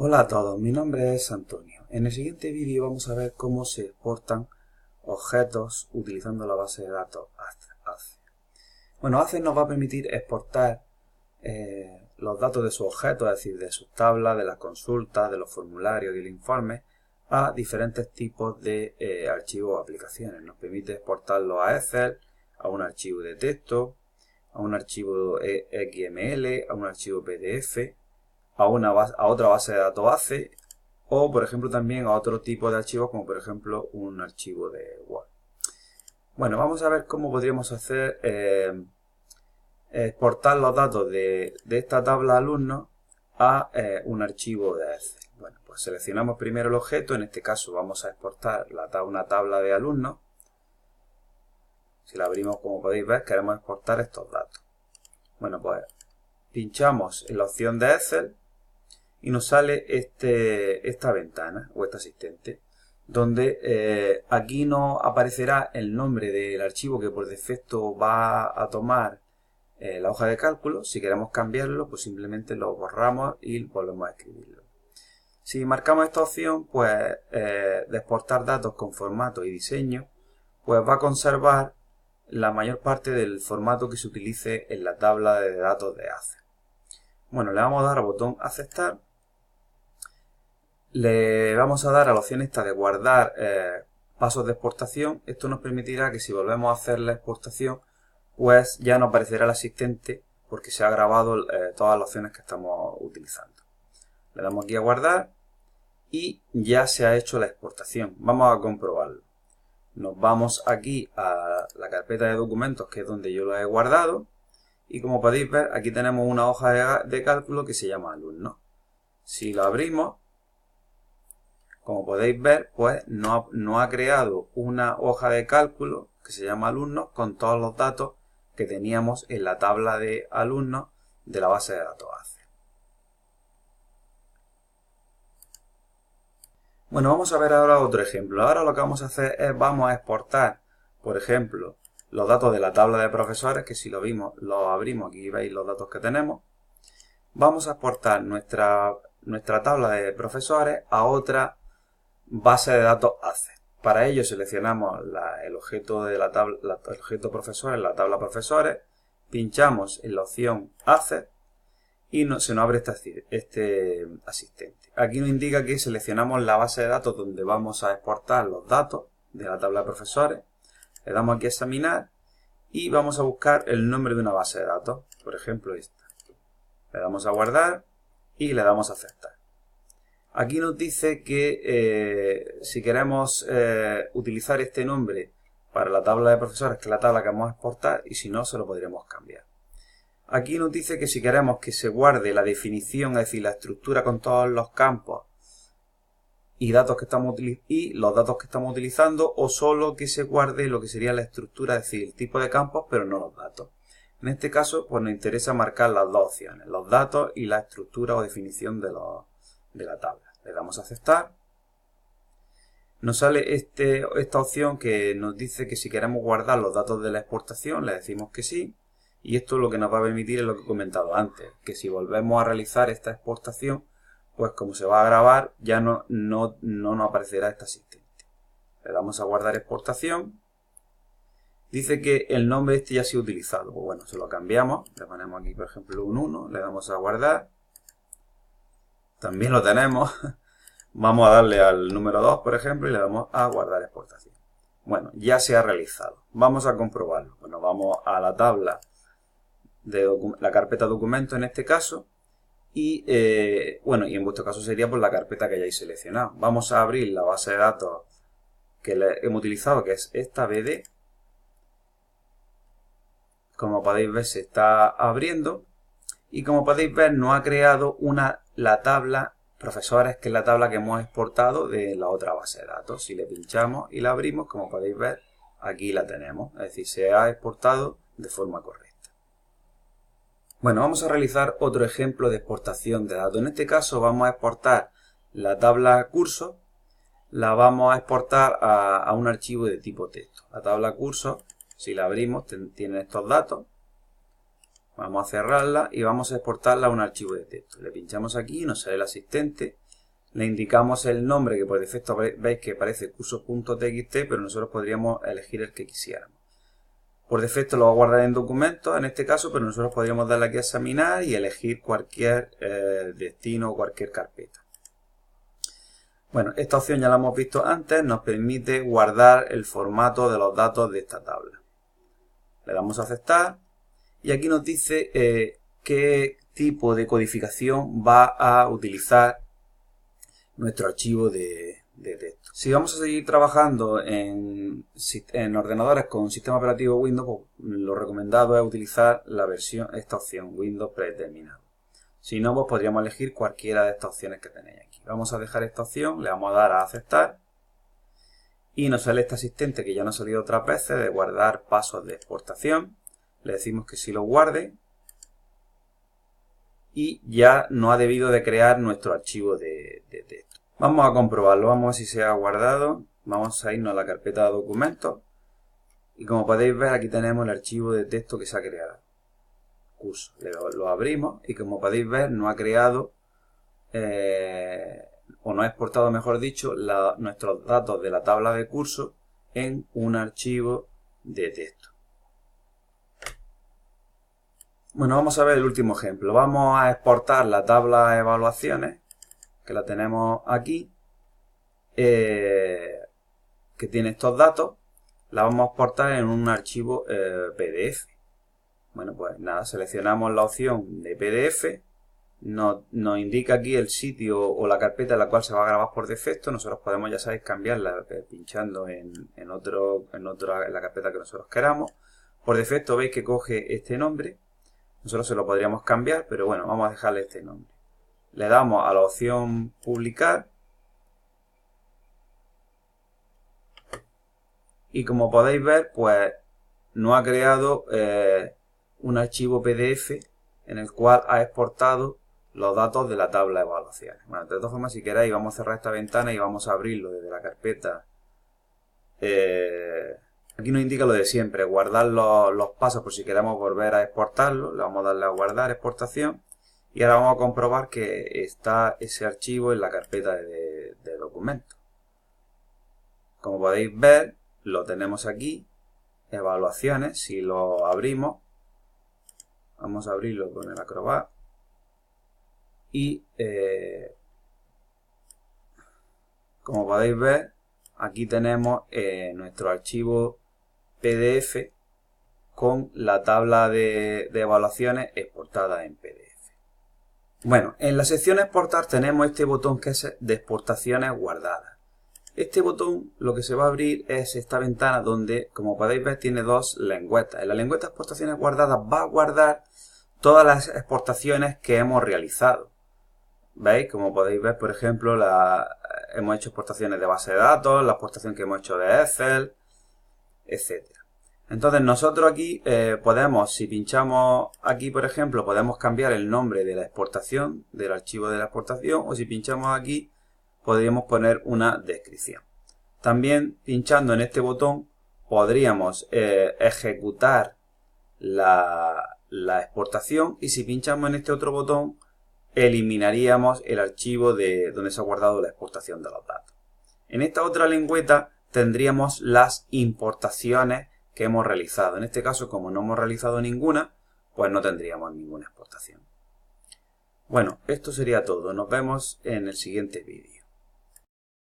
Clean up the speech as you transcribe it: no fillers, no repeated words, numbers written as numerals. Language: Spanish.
Hola a todos, mi nombre es Antonio. En el siguiente vídeo vamos a ver cómo se exportan objetos utilizando la base de datos ACE. Bueno, ACE nos va a permitir exportar los datos de sus objetos, es decir, de sus tablas, de las consultas, de los formularios y el informe, a diferentes tipos de archivos o aplicaciones. Nos permite exportarlos a Excel, a un archivo de texto, a un archivo XML, a un archivo PDF, a otra base de datos ACE o, por ejemplo, también a otro tipo de archivos como, por ejemplo, un archivo de Word. Bueno, vamos a ver cómo podríamos hacer exportar los datos de esta tabla alumnos a un archivo de Excel. Bueno, pues seleccionamos primero el objeto, en este caso vamos a exportar una tabla de alumnos. Si la abrimos, como podéis ver, queremos exportar estos datos. Bueno, pues pinchamos en la opción de Excel y nos sale esta ventana o este asistente, donde aquí nos aparecerá el nombre del archivo que por defecto va a tomar la hoja de cálculo. Si queremos cambiarlo, pues simplemente lo borramos y volvemos a escribirlo. Si marcamos esta opción, pues de exportar datos con formato y diseño, pues va a conservar la mayor parte del formato que se utilice en la tabla de datos de ACE. Bueno, le vamos a dar al botón aceptar. Le vamos a dar a la opción esta de guardar pasos de exportación. Esto nos permitirá que si volvemos a hacer la exportación, pues ya nos aparecerá el asistente porque se ha grabado todas las opciones que estamos utilizando. Le damos aquí a guardar y ya se ha hecho la exportación. Vamos a comprobarlo. Nos vamos aquí a la carpeta de documentos, que es donde yo lo he guardado, y como podéis ver, aquí tenemos una hoja de cálculo que se llama alumno. Si lo abrimos, como podéis ver, pues no ha creado una hoja de cálculo que se llama alumnos con todos los datos que teníamos en la tabla de alumnos de la base de datos ACE. Bueno, vamos a ver ahora otro ejemplo. Ahora lo que vamos a hacer es, vamos a exportar, por ejemplo, los datos de la tabla de profesores, que si lo abrimos, aquí veis los datos que tenemos. Vamos a exportar nuestra tabla de profesores a otra base de datos ACE. Para ello seleccionamos el objeto de la tabla, el objeto profesores, la tabla profesores, pinchamos en la opción ACE y se nos abre este asistente. Aquí nos indica que seleccionamos la base de datos donde vamos a exportar los datos de la tabla de profesores. Le damos aquí a examinar y vamos a buscar el nombre de una base de datos, por ejemplo esta. Le damos a guardar y le damos a aceptar. Aquí nos dice que si queremos utilizar este nombre para la tabla de profesores, que es la tabla que vamos a exportar, y si no, se lo podremos cambiar. Aquí nos dice que si queremos que se guarde la definición, es decir, la estructura con todos los campos y los datos que estamos utilizando, o solo que se guarde lo que sería la estructura, es decir, el tipo de campos, pero no los datos. En este caso, pues nos interesa marcar las dos opciones, los datos y la estructura o definición de la tabla. Le damos a aceptar. Nos sale esta opción que nos dice que si queremos guardar los datos de la exportación, le decimos que sí. Y esto lo que nos va a permitir es lo que he comentado antes, que si volvemos a realizar esta exportación, pues como se va a grabar, ya no nos aparecerá este asistente. Le damos a guardar exportación. Dice que el nombre este ya ha sido utilizado. Pues bueno, se lo cambiamos. Le ponemos aquí, por ejemplo, un 1. Le damos a guardar. También lo tenemos. Vamos a darle al número 2, por ejemplo, y le damos a guardar exportación. Bueno, ya se ha realizado. Vamos a comprobarlo. Bueno, vamos a la tabla de la carpeta documento en este caso. Y bueno, y en vuestro caso sería por la carpeta que hayáis seleccionado. Vamos a abrir la base de datos que hemos utilizado, que es esta BD. Como podéis ver, se está abriendo. Y como podéis ver, nos ha creado la tabla profesores, que es la tabla que hemos exportado de la otra base de datos. Si le pinchamos y la abrimos, como podéis ver, aquí la tenemos. Es decir, se ha exportado de forma correcta. Bueno, vamos a realizar otro ejemplo de exportación de datos. En este caso vamos a exportar la tabla curso, la vamos a exportar a un archivo de tipo texto. La tabla curso, si la abrimos, tiene estos datos. Vamos a cerrarla y vamos a exportarla a un archivo de texto. Le pinchamos aquí y nos sale el asistente le indicamos el nombre que por defecto veis que parece cursos.txt, pero nosotros podríamos elegir el que quisiéramos. Por defecto lo va a guardar en documentos en este caso, pero nosotros podríamos darle aquí a examinar y elegir cualquier destino o cualquier carpeta. Bueno, esta opción ya la hemos visto antes, nos permite guardar el formato de los datos de esta tabla. Le damos a aceptar y aquí nos dice qué tipo de codificación va a utilizar nuestro archivo de texto. Si vamos a seguir trabajando en ordenadores con sistema operativo Windows, pues, lo recomendado es utilizar esta opción, Windows predeterminado. Si no, pues podríamos elegir cualquiera de estas opciones que tenéis aquí. Vamos a dejar esta opción, le vamos a dar a aceptar y nos sale este asistente que ya nos ha salido otras veces de guardar pasos de exportación. Le decimos que sí lo guarde y ya no ha debido de crear nuestro archivo de texto. Vamos a comprobarlo, vamos a ver si se ha guardado. Vamos a irnos a la carpeta de documentos y como podéis ver aquí tenemos el archivo de texto que se ha creado. Curso. Lo abrimos y como podéis ver no ha creado o no ha exportado, mejor dicho, nuestros datos de la tabla de curso en un archivo de texto. Bueno, vamos a ver el último ejemplo. Vamos a exportar la tabla de evaluaciones, que la tenemos aquí, que tiene estos datos. La vamos a exportar en un archivo PDF. Bueno, pues nada, seleccionamos la opción de PDF, nos indica aquí el sitio o la carpeta en la cual se va a grabar por defecto. Nosotros podemos, ya sabéis, cambiarla pinchando en la carpeta que nosotros queramos. Por defecto veis que coge este nombre. Nosotros se lo podríamos cambiar, pero bueno, vamos a dejarle este nombre. Le damos a la opción publicar. Y como podéis ver, pues no ha creado un archivo PDF en el cual ha exportado los datos de la tabla de evaluaciones. Bueno, de todas formas, si queréis, vamos a cerrar esta ventana y vamos a abrirlo desde la carpeta. Aquí nos indica lo de siempre, guardar los pasos por si queremos volver a exportarlo. Le vamos a darle a guardar exportación y ahora vamos a comprobar que está ese archivo en la carpeta de documentos. Como podéis ver, lo tenemos aquí, evaluaciones. Si lo abrimos, vamos a abrirlo con el Acrobat y como podéis ver, aquí tenemos nuestro archivo PDF con la tabla de evaluaciones exportada en PDF. Bueno, en la sección exportar tenemos este botón que es de exportaciones guardadas. Este botón lo que se va a abrir es esta ventana donde, como podéis ver, tiene dos lengüetas. En la lengüeta de exportaciones guardadas va a guardar todas las exportaciones que hemos realizado. ¿Veis? Como podéis ver, por ejemplo, hemos hecho exportaciones de base de datos, la exportación que hemos hecho de Excel, etc. Entonces nosotros aquí podemos, si pinchamos aquí, por ejemplo, podemos cambiar el nombre de la exportación, del archivo de la exportación, o si pinchamos aquí, podríamos poner una descripción. También pinchando en este botón podríamos ejecutar la exportación y si pinchamos en este otro botón eliminaríamos el archivo donde se ha guardado la exportación de los datos. En esta otra lengüeta tendríamos las importaciones que hemos realizado. En este caso, como no hemos realizado ninguna, pues no tendríamos ninguna exportación. Bueno, esto sería todo. Nos vemos en el siguiente vídeo.